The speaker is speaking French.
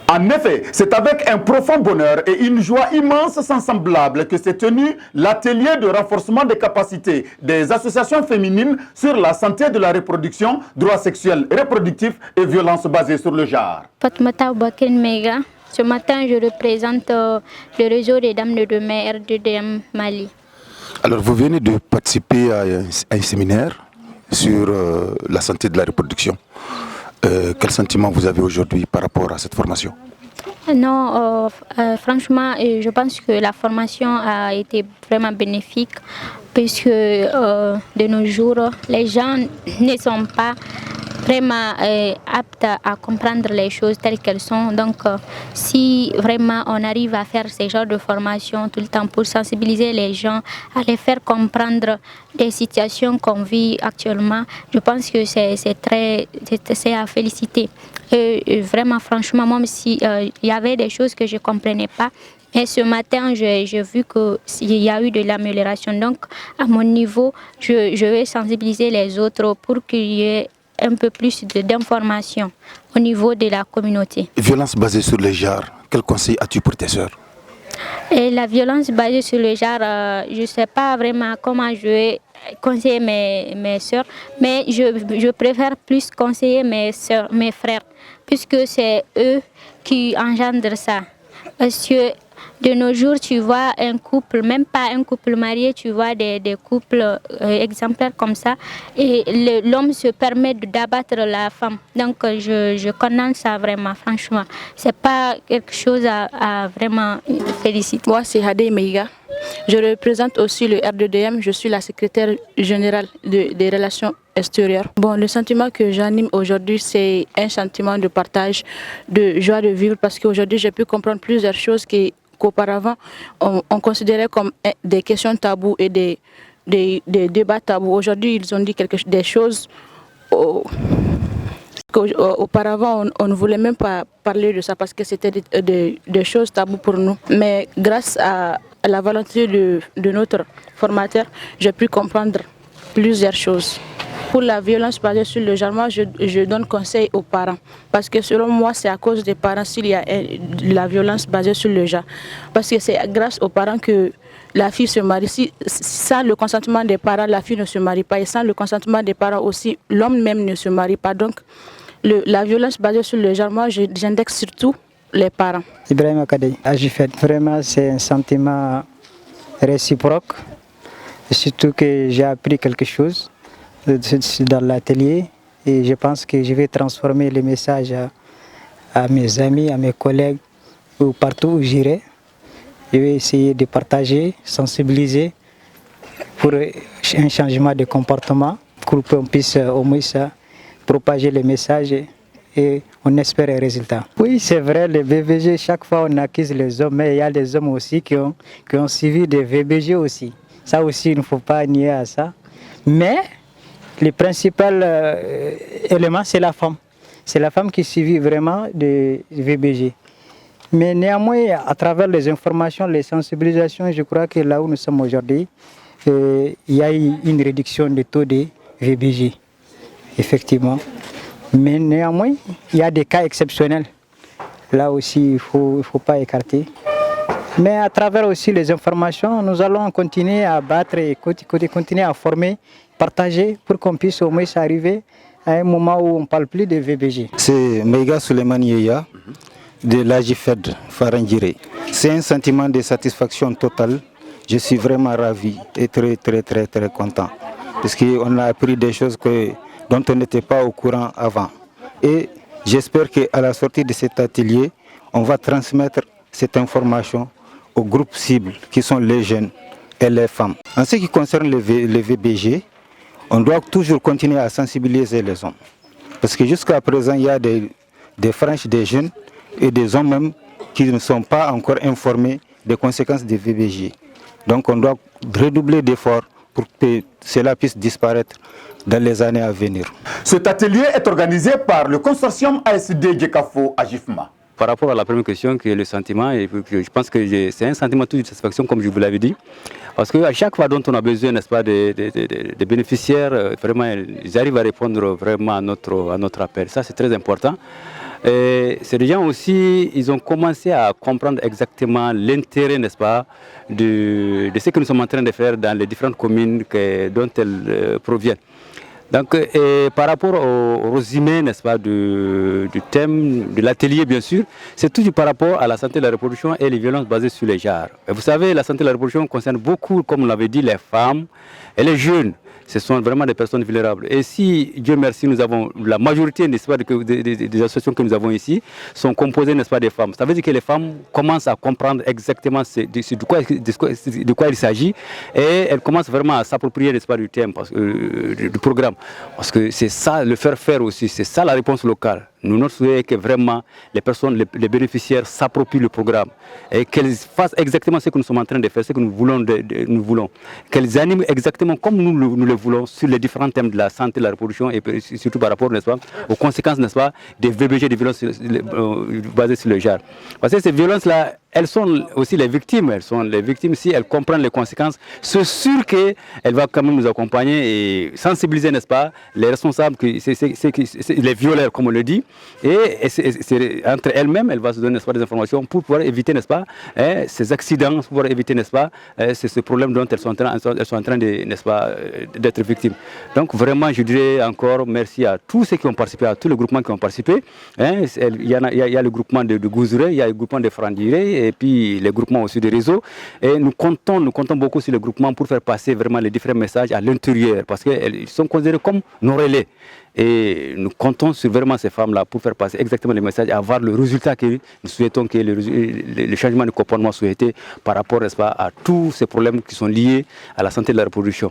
En effet, c'est avec un profond bonheur et une joie immense sans semblable que s'est tenu l'atelier de renforcement des capacités des associations féminines sur la santé de la reproduction, droits sexuels et reproductifs et violences basées sur le genre. Fatmata Oubaken Mega. Ce matin, je représente le réseau des dames de demain R2DM Mali. Alors, vous venez de participer à un séminaire sur la santé de la reproduction. Quel sentiment vous avez aujourd'hui par rapport à cette formation? Non, franchement, je pense que la formation a été vraiment bénéfique puisque de nos jours, les gens ne sont pas vraiment aptes à comprendre les choses telles qu'elles sont. Donc, si vraiment on arrive à faire ces genres de formation tout le temps pour sensibiliser les gens, à les faire comprendre des situations qu'on vit actuellement, je pense que c'est à féliciter. Et vraiment, franchement, même s'il y avait des choses que je ne comprenais pas, et ce matin, j'ai vu qu'il y a eu de l'amélioration. Donc, à mon niveau, je vais sensibiliser les autres pour qu'il y ait un peu plus d'informations au niveau de la communauté. Violence basée sur le genre, quel conseil as-tu pour tes sœurs? Et la violence basée sur le genre, je ne sais pas vraiment comment je vais conseiller mes sœurs, mais je préfère plus conseiller mes sœurs, mes frères, puisque c'est eux qui engendrent ça. Parce que de nos jours, tu vois un couple, même pas un couple marié, tu vois des couples exemplaires comme ça, et l'homme se permet d'abattre la femme. Donc je condamne ça vraiment, franchement. C'est pas quelque chose à vraiment féliciter. Moi, c'est Hadé Meiga. Je représente aussi le R2DM, je suis la secrétaire générale des relations extérieures. Bon, le sentiment que j'anime aujourd'hui, c'est un sentiment de partage, de joie de vivre, parce qu'aujourd'hui, j'ai pu comprendre plusieurs choses qu'auparavant, on considérait comme des questions taboues et des débats tabous. Aujourd'hui, ils ont dit des choses qu'auparavant, on ne voulait même pas parler de ça parce que c'était des choses taboues pour nous. Mais grâce à la volonté de notre formateur, j'ai pu comprendre plusieurs choses. Pour la violence basée sur le genre, moi, je donne conseil aux parents. Parce que selon moi, c'est à cause des parents s'il y a la violence basée sur le genre. Parce que c'est grâce aux parents que la fille se marie. Sans le consentement des parents, la fille ne se marie pas. Et sans le consentement des parents aussi, l'homme même ne se marie pas. Donc, la violence basée sur le genre, moi, j'indexe surtout les parents. Ibrahim Akadei, Agifed, vraiment, c'est un sentiment réciproque. Surtout que j'ai appris quelque chose dans l'atelier et je pense que je vais transformer les messages à mes amis, à mes collègues ou partout où j'irai. Je vais essayer de partager, sensibiliser pour un changement de comportement, pour qu'on puisse au moins propager les messages et on espère un résultat. Oui, c'est vrai, les VBG, chaque fois on accuse les hommes, mais il y a des hommes aussi qui ont suivi des VBG aussi. Ça aussi, il ne faut pas nier à ça. Mais le principal élément, c'est la femme. C'est la femme qui suit vraiment des VBG. Mais néanmoins, à travers les informations, les sensibilisations, je crois que là où nous sommes aujourd'hui, il y a eu une réduction du taux de VBG, effectivement. Mais néanmoins, il y a des cas exceptionnels. Là aussi, il ne faut pas écarter. Mais à travers aussi les informations, nous allons continuer à battre et continuer à former, partager pour qu'on puisse au moins arriver à un moment où on ne parle plus de VBG. C'est Meiga Suleiman Yeya de l'Agifed Farangiré. C'est un sentiment de satisfaction totale. Je suis vraiment ravi et très content. Parce qu'on a appris des choses dont on n'était pas au courant avant. Et j'espère qu'à la sortie de cet atelier, on va transmettre cette information aux groupes cibles qui sont les jeunes et les femmes. En ce qui concerne les VBG, on doit toujours continuer à sensibiliser les hommes. Parce que jusqu'à présent, il y a des franges des jeunes et des hommes même qui ne sont pas encore informés des conséquences des VBG. Donc on doit redoubler d'efforts pour que cela puisse disparaître dans les années à venir. Cet atelier est organisé par le consortium ASD Djekafo à Agifma. Par rapport à la première question, qui est le sentiment, et je pense que c'est un sentiment de satisfaction, comme je vous l'avais dit. Parce qu'à chaque fois dont on a besoin, n'est-ce pas, des bénéficiaires, vraiment, ils arrivent à répondre vraiment à notre appel. Ça, c'est très important. Ces gens aussi, ils ont commencé à comprendre exactement l'intérêt, n'est-ce pas, de ce que nous sommes en train de faire dans les différentes communes dont elles proviennent. Donc, par rapport au résumé, n'est-ce pas, du thème de l'atelier, bien sûr, c'est toujours par rapport à la santé de la reproduction et les violences basées sur les genres. Et vous savez, la santé de la reproduction concerne beaucoup, comme on l'avait dit, les femmes et les jeunes. Ce sont vraiment des personnes vulnérables. Et si, Dieu merci, nous avons la majorité, n'est-ce pas, des associations que nous avons ici, sont composées, n'est-ce pas, des femmes. Ça veut dire que les femmes commencent à comprendre exactement de quoi il s'agit, et elles commencent vraiment à s'approprier, n'est-ce pas, du thème, du programme. Parce que c'est ça, le faire aussi, c'est ça la réponse locale. Nous, notre souhait est que vraiment les personnes, les bénéficiaires s'approprient le programme et qu'elles fassent exactement ce que nous sommes en train de faire, ce que nous voulons. Qu'elles animent exactement comme nous le voulons sur les différents thèmes de la santé, de la reproduction et surtout par rapport, n'est-ce pas, aux conséquences, n'est-ce pas, des VBG, des violences basées sur le genre. Parce que ces violences-là, elles sont aussi les victimes. Elles sont les victimes si elles comprennent les conséquences. C'est sûr qu'elle va quand même nous accompagner et sensibiliser, n'est-ce pas, les responsables, les violeurs, comme on le dit. Et entre elles-mêmes, elle va se donner, n'est-ce pas, des informations pour pouvoir éviter, n'est-ce pas, ces accidents, pour pouvoir éviter, n'est-ce pas, ce problème dont elles sont en train de, n'est-ce pas, d'être victimes. Donc vraiment, je dirais encore merci à tous ceux qui ont participé, à tous les groupements qui ont participé. Il y a le groupement de Gouzouré, il y a le groupement de Frandiré, et puis les groupements aussi des réseaux. Et nous comptons beaucoup sur les groupements pour faire passer vraiment les différents messages à l'intérieur, parce qu'ils sont considérés comme nos relais. Et nous comptons sur vraiment ces femmes-là pour faire passer exactement les messages et avoir le résultat que nous souhaitons, que le changement de comportement souhaité par rapport, n'est-ce pas, à tous ces problèmes qui sont liés à la santé de la reproduction.